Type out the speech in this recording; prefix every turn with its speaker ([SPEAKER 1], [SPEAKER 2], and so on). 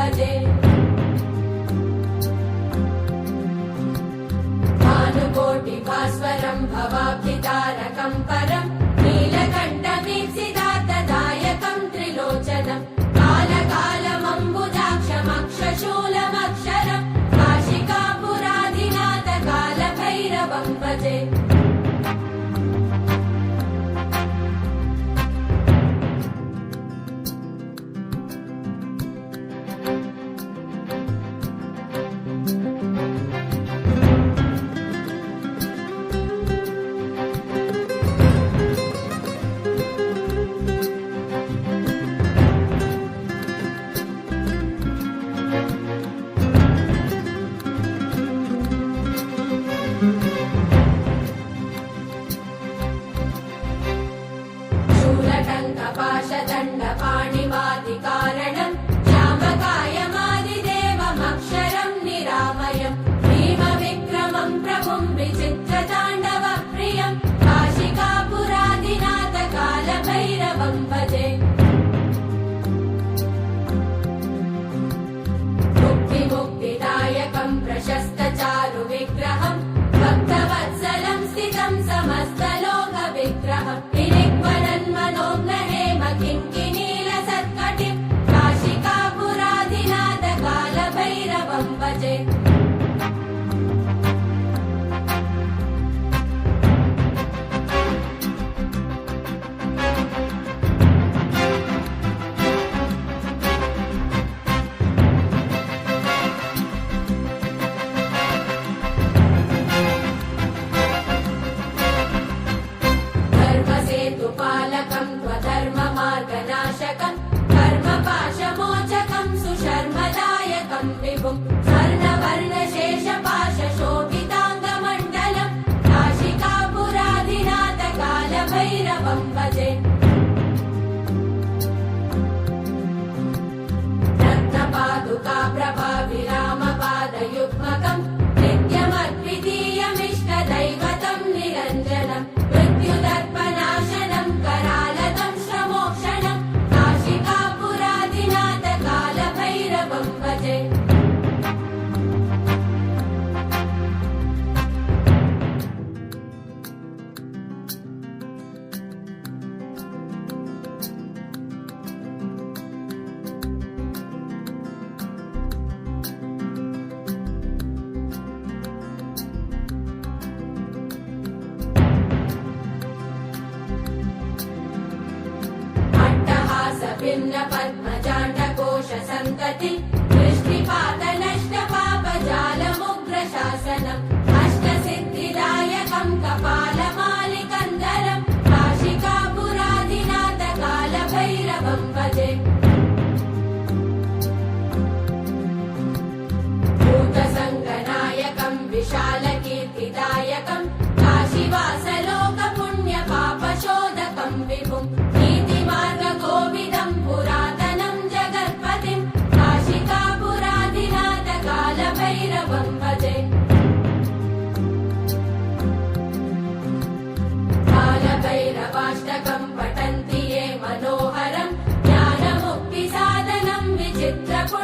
[SPEAKER 1] भजे भानुकोटिभास्वरं भवाब्धितारकं परं नीलकण्ठमीप्सितार्थदायकं त्रिलोचनं कालकालमम्बुजाक्षमक्षशूलमक्षरं काशिकापुराधिनाथ कालभैरवं भजे पाशदण्डपाणिमादिकारणं श्यामकायमादिदेवमक्षरं निरामयं भीमविक्रमं प्रभुं विचित्रताण्डवप्रियं काशिकापुराधिनाथ कालभैरवं भजे मुक्तिदायकं प्रशस्तचारुविग्रहं भक्तवत्सलं स्थितं समस्तलोकविग्रहं किङ्किनीलसत्कटिं काशिकापुराधिनाथ कालभैरवं भजे धर्मसेतुपालकं त्वधर्ममार्गनाशकं कर्मपाशमोचकं सुशर्मदायकं विभुं स्वर्णवर्णशेषपाशशोभिताङ्गमण्डलं काशिकापुराधिनाथ कालभैरवं भजे रत्नपादुकाप्रभाविरामपादयुग्मकं नित्यमद्वितीयमिष्टदैवतं निरञ्जनम् मृत्युदर्पनाशनं करालदं श्रमोक्षणं काशिकापुराधिनाथ कालभैरवं भजे भिन्न पद्मजाण्डकोश सन्तति दृष्टिपातनष्टपापजालमुग्रशासनम् अष्टसिद्धिदायकं कपालमालिकन्दरं काशिकापुराधिनाथ कालभैरवं भजे भूतसङ्गनायकं विशालकीर्तिदायकं काशीवासलोकपुण्यपापशोधकं विभुं नीतिमार्गकोविदं पुरातनं जगत्पतिं काशिकापुराधिनाथ कालभैरवं भजे कालभैरवाष्टकं पठन्ति ये मनोहरं ज्ञानमुक्तिसाधनं विचित्रपुण्यं